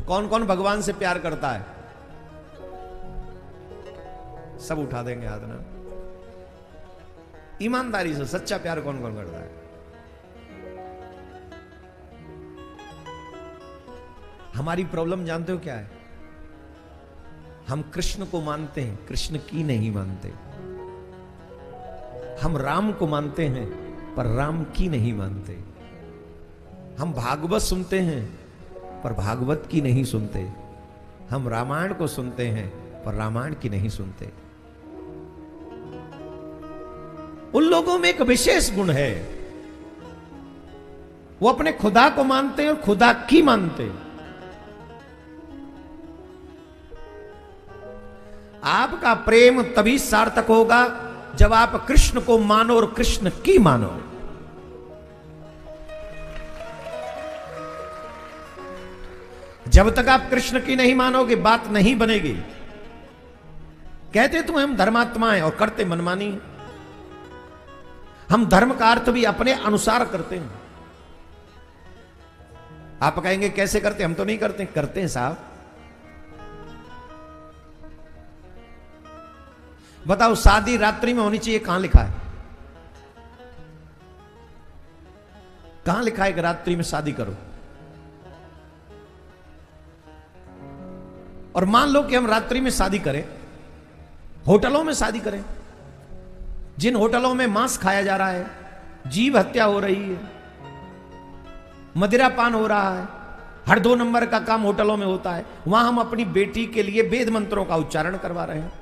कौन कौन भगवान से प्यार करता है? सब उठा देंगे हाथ ना। ईमानदारी से सच्चा प्यार कौन कौन करता है? हमारी प्रॉब्लम जानते हो क्या है? हम कृष्ण को मानते हैं, कृष्ण की नहीं मानते। हम राम को मानते हैं पर राम की नहीं मानते। हम भागवत सुनते हैं पर भागवत की नहीं सुनते। हम रामायण को सुनते हैं पर रामायण की नहीं सुनते। उन लोगों में एक विशेष गुण है, वो अपने खुदा को मानते हैं और खुदा की मानते हैं। आपका प्रेम तभी सार्थक होगा जब आप कृष्ण को मानो और कृष्ण की मानो। जब तक आप कृष्ण की नहीं मानोगे बात नहीं बनेगी। कहते तो हम धर्मात्मा हैं और करते मनमानी। हम धर्म का अर्थ भी अपने अनुसार करते हैं। आप कहेंगे कैसे करते? हम तो नहीं करते। करते हैं साहब। बताओ, शादी रात्रि में होनी चाहिए, कहां लिखा है? कहां लिखा है कि रात्रि में शादी करो? और मान लो कि हम रात्रि में शादी करें, होटलों में शादी करें, जिन होटलों में मांस खाया जा रहा है, जीव हत्या हो रही है, मदिरापान हो रहा है, हर 2 नंबर का काम होटलों में होता है, वहां हम अपनी बेटी के लिए वेद मंत्रों का उच्चारण करवा रहे हैं।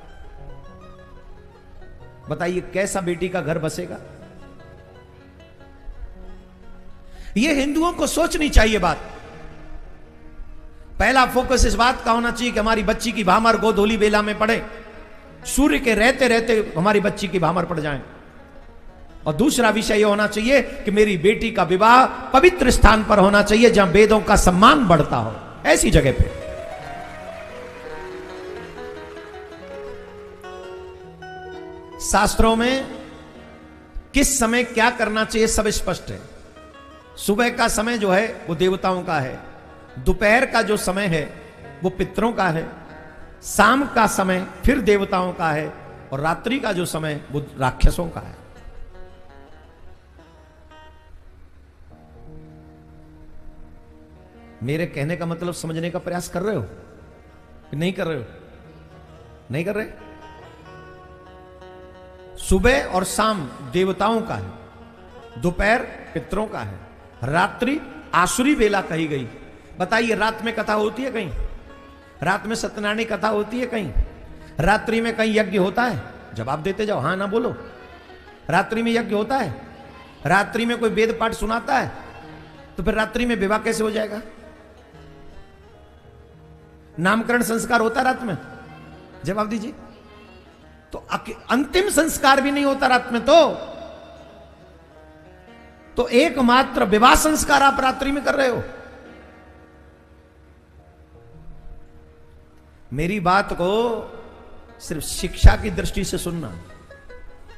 बताइए कैसा बेटी का घर बसेगा? यह हिंदुओं को सोचनी चाहिए बात। पहला फोकस इस बात का होना चाहिए कि हमारी बच्ची की भामर गोधूली बेला में पड़े, सूर्य के रहते रहते हमारी बच्ची की भामर पड़ जाए। और दूसरा विषय यह होना चाहिए कि मेरी बेटी का विवाह पवित्र स्थान पर होना चाहिए, जहां वेदों का सम्मान बढ़ता हो, ऐसी जगह पे। शास्त्रों में किस समय क्या करना चाहिए सब स्पष्ट है। सुबह का समय जो है वो देवताओं का है, दोपहर का जो समय है वो पितरों का है, शाम का समय फिर देवताओं का है, और रात्रि का जो समय वो राक्षसों का है। मेरे कहने का मतलब समझने का प्रयास कर रहे हो कि नहीं कर रहे हो? नहीं कर रहे? सुबह और शाम देवताओं का है, दोपहर पितरों का है, रात्रि आसुरी बेला कही गई। बताइए, रात में कथा होती है कहीं? रात में सत्यनारायण कथा होती है कहीं? रात्रि में कहीं यज्ञ होता है? जवाब देते जाओ, हां ना बोलो। रात्रि में यज्ञ होता है? रात्रि में कोई वेद पाठ सुनाता है? तो फिर रात्रि में विवाह कैसे हो जाएगा? नामकरण संस्कार होता है रात में? जवाब दीजिए। तो अंतिम संस्कार भी नहीं होता रात में। तो एकमात्र विवाह संस्कार आप रात्रि में कर रहे हो। मेरी बात को सिर्फ शिक्षा की दृष्टि से सुनना।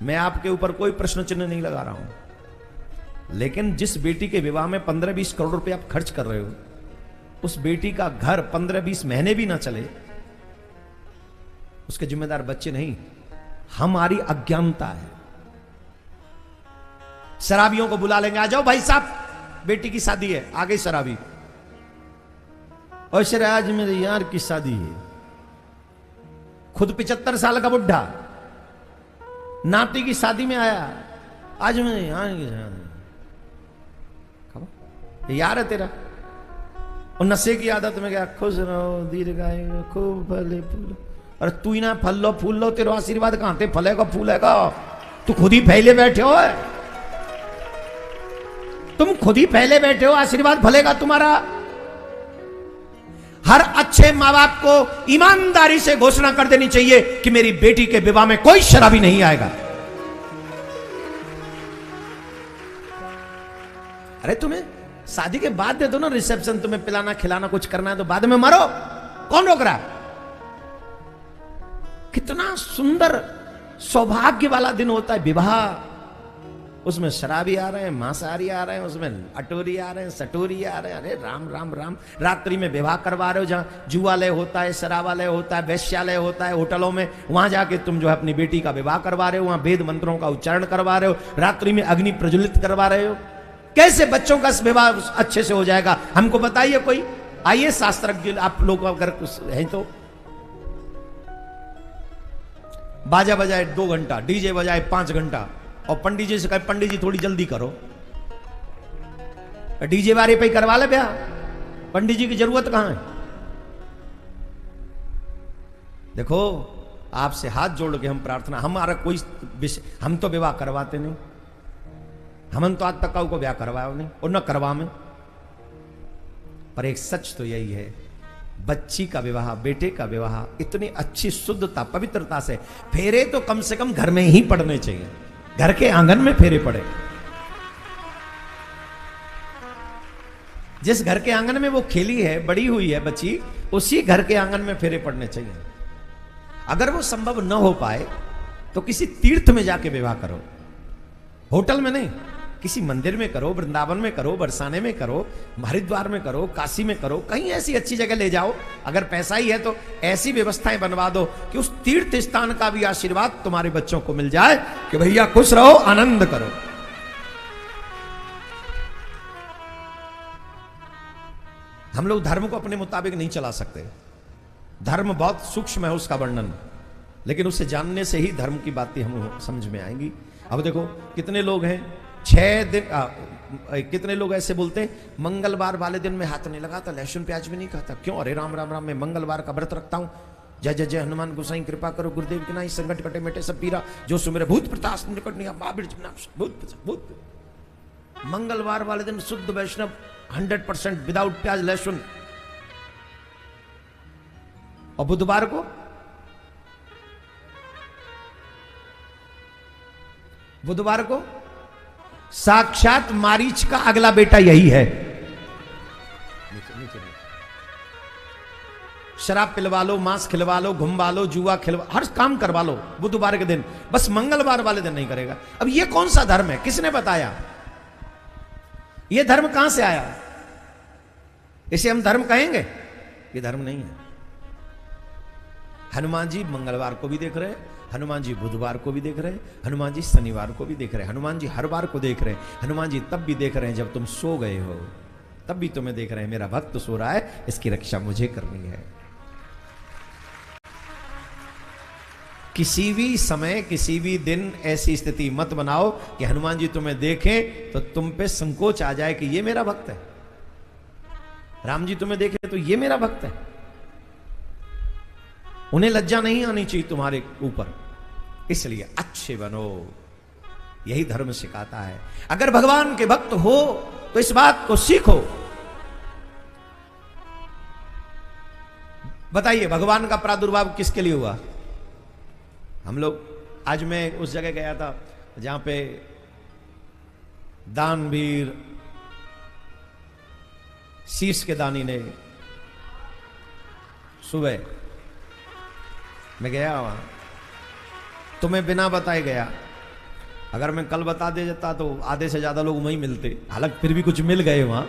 मैं आपके ऊपर कोई प्रश्न चिन्ह नहीं लगा रहा हूं, लेकिन जिस बेटी के विवाह में 15-20 करोड़ रुपए आप खर्च कर रहे हो, उस बेटी का घर 15-20 महीने भी ना चले, उसके जिम्मेदार बच्चे नहीं, हमारी अज्ञानता है। शराबियों को बुला लेंगे, आ जाओ भाई साहब, बेटी की शादी है। आ गई शराबी। और सर आज मेरे यार की शादी है, खुद 75 साल का बुढ़ा नाती की शादी में आया, आज मेरे यार की शादी। यार है तेरा, और नशे की आदत में गया। खुश रहो, दीर्घायु, खूब फले फूल। अरे तू ही ना फल लो फूल लो, तेरा आशीर्वाद कहां थे फलेगा फूलेगा? तू खुद ही फैले बैठे हो, तुम खुद ही फैले बैठे हो, आशीर्वाद फलेगा तुम्हारा? हर अच्छे मां बाप को ईमानदारी से घोषणा कर देनी चाहिए कि मेरी बेटी के विवाह में कोई शराबी नहीं आएगा। अरे तुम्हें शादी के बाद दे दो ना रिसेप्शन, तुम्हें पिलाना खिलाना कुछ करना है तो बाद में मरो, कौन रोक रहा? कितना सुंदर सौभाग्य वाला दिन होता है विवाह। उसमें शराबी आ रहे हैं, मांसाहारी आ रहे हैं, उसमें अटोरी आ रहे हैं, सटोरी आ रहे हैं। अरे राम राम राम। रात्रि में विवाह करवा रहे हो, जहाँ जुआलय होता है, शराबालय होता है, वैश्यालय होता है, होटलों में, वहां जाके तुम जो है अपनी बेटी का विवाह करवा रहे हो, वहां वेद मंत्रों का उच्चारण करवा रहे हो, रात्रि में अग्नि प्रज्वलित करवा रहे हो। कैसे बच्चों का विवाह अच्छे से हो जाएगा? हमको बताइए कोई। आइए शास्त्रज्ञ आप लोग अगर हैं तो। बाजा बजाए 2 घंटा, डीजे बजाए 5 घंटा, और पंडित जी से कहे पंडित जी थोड़ी जल्दी करो, डीजे वाले पे करवा ले ब्याह, पंडित जी की जरूरत कहां है? देखो, आपसे हाथ जोड़ के हम प्रार्थना, हमारा कोई विषय, हम तो विवाह करवाते नहीं, हम तो आज तक को ब्याह करवाया नहीं और न करवा में। पर एक सच तो यही है, बच्ची का विवाह, बेटे का विवाह इतनी अच्छी शुद्धता पवित्रता से, फेरे तो कम से कम घर में ही पड़ने चाहिए, घर के आंगन में फेरे पड़े। जिस घर के आंगन में वो खेली है, बड़ी हुई है बच्ची, उसी घर के आंगन में फेरे पड़ने चाहिए। अगर वो संभव न हो पाए तो किसी तीर्थ में जाके विवाह करो, होटल में नहीं, किसी मंदिर में करो, वृंदावन में करो, बरसाने में करो, हरिद्वार में करो, काशी में करो, कहीं ऐसी अच्छी जगह ले जाओ। अगर पैसा ही है तो ऐसी व्यवस्थाएं बनवा दो कि उस तीर्थ स्थान का भी आशीर्वाद तुम्हारे बच्चों को मिल जाए कि भैया खुश रहो, आनंद करो। हम लोग धर्म को अपने मुताबिक नहीं चला सकते। धर्म बहुत सूक्ष्म है उसका वर्णन, लेकिन उसे जानने से ही धर्म की बातें हम समझ में आएंगी। अब देखो कितने लोग हैं 6 दिन कितने लोग ऐसे बोलते हैं मंगलवार वाले दिन में हाथ नहीं लगाता, लहसुन प्याज भी नहीं खाता। क्यों? अरे राम राम राम, मैं मंगलवार का व्रत रखता हूं, जय जय जय हनुमान गोसाई कृपा करो, गुरुदेव की नाई, संकट कटे मिटे सब पीरा, जो सुमेरे भूत प्रताप निकट नहीं भूत। मंगलवार वाले दिन शुद्ध वैष्णव 100% विदाउट प्याज लहसुन। और बुधवार को साक्षात मारीच का अगला बेटा यही है। नीचे शराब पिलवा लो, मांस खिलवा लो, घुमवा लो, जुआ खिलवा, हर काम करवा लो बुधवार के दिन, बस मंगलवार वाले दिन नहीं करेगा। अब ये कौन सा धर्म है? किसने बताया? ये धर्म कहां से आया? इसे हम धर्म कहेंगे? ये धर्म नहीं है। हनुमान जी मंगलवार को भी देख रहे हैं, हनुमान जी बुधवार को भी देख रहे हैं, हनुमान जी शनिवार को भी देख रहे हैं, हनुमान जी हर बार को देख रहे हैं। हनुमान जी तब भी देख रहे हैं जब तुम सो गए हो, तब भी तुम्हें देख रहे हैं, मेरा भक्त सो रहा है, इसकी रक्षा मुझे करनी है। किसी भी समय, किसी भी दिन ऐसी स्थिति मत बनाओ कि हनुमान जी तुम्हें देखें तो तुम पे संकोच आ जाए कि ये मेरा भक्त है। राम जी तुम्हें देखे तो ये मेरा भक्त है। उन्हें लज्जा नहीं आनी चाहिए तुम्हारे ऊपर, इसलिए अच्छे बनो, यही धर्म सिखाता है। अगर भगवान के भक्त हो तो इस बात को सीखो। बताइए भगवान का प्रादुर्भाव किसके लिए हुआ? हम लोग, आज मैं उस जगह गया था जहां पे दानवीर शीश के दानी ने, सुबह मैं गया वहां, तुम्हें बिना बताए गया। अगर मैं कल बता दे जाता तो आधे से ज्यादा लोग वहीं मिलते। हालांकि फिर भी कुछ मिल गए वहां,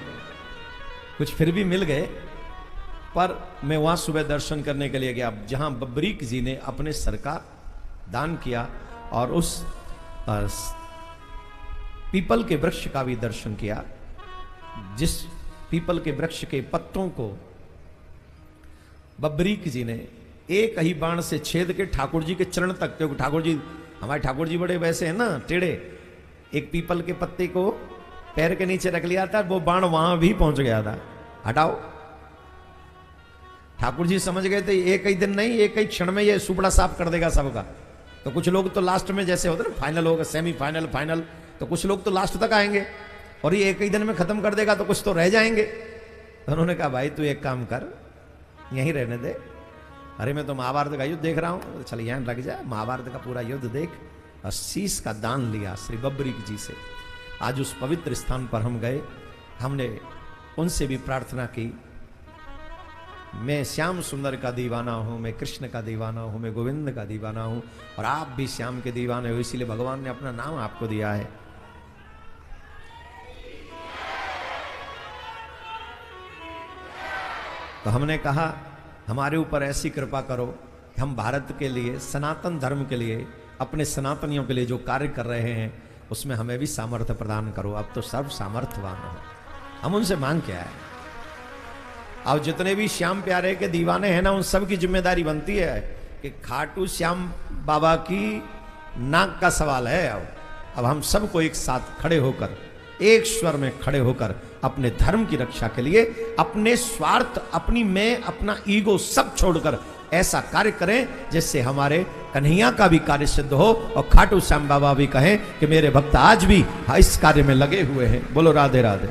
कुछ फिर भी मिल गए, पर मैं वहां सुबह दर्शन करने के लिए गया जहां बब्बरीक जी ने अपने सर का दान किया, और उस पीपल के वृक्ष का भी दर्शन किया, जिस पीपल के वृक्ष के पत्तों को बब्बरीक जी ने एक ही बाण से छेद के ठाकुर जी के चरण तक, क्योंकि ठाकुर जी, हमारे ठाकुर जी बड़े वैसे हैं ना, टेढ़े, एक पीपल के पत्ते को पैर के नीचे रख लिया था, वो बाण वहां भी पहुंच गया था। हटाओ, ठाकुर जी समझ गए थे एक ही दिन नहीं, एक ही क्षण में ये सुपड़ा साफ कर देगा सबका। तो कुछ लोग तो लास्ट में, जैसे होता है ना फाइनल होगा, सेमीफाइनल, फाइनल, तो कुछ लोग तो लास्ट तक आएंगे, और ये एक ही दिन में खत्म कर देगा तो कुछ तो रह जाएंगे। तो उन्होंने कहा भाई तू एक काम कर, यहीं रहने दे। अरे मैं तो महाभारत का युद्ध देख रहा हूं, चल यहां लग जाए, महाभारत का पूरा युद्ध देख। और शीश का दान लिया श्री बब्बरीक जी से। आज उस पवित्र स्थान पर हम गए, हमने उनसे भी प्रार्थना की, मैं श्याम सुंदर का दीवाना हूं, मैं कृष्ण का दीवाना हूं, मैं गोविंद का दीवाना हूं, और आप भी श्याम के दीवाने हो, इसीलिए भगवान ने अपना नाम आपको दिया है। तो हमने कहा हमारे ऊपर ऐसी कृपा करो कि हम भारत के लिए, सनातन धर्म के लिए, अपने सनातनियों के लिए जो कार्य कर रहे हैं उसमें हमें भी सामर्थ्य प्रदान करो। अब तो सर्व सामर्थ्यवान हो, हम उनसे मांग क्या है। अब जितने भी श्याम प्यारे के दीवाने हैं ना, उन सब की जिम्मेदारी बनती है कि खाटू श्याम बाबा की नाक का सवाल है। अब हम सबको एक साथ खड़े होकर, एक स्वर में खड़े होकर अपने धर्म की रक्षा के लिए, अपने स्वार्थ, अपनी मैं, अपना ईगो सब छोड़कर ऐसा कार्य करें जिससे हमारे कन्हैया का भी कार्य सिद्ध हो और खाटू श्याम बाबा भी कहें कि मेरे भक्त आज भी इस कार्य में लगे हुए हैं। बोलो राधे राधे।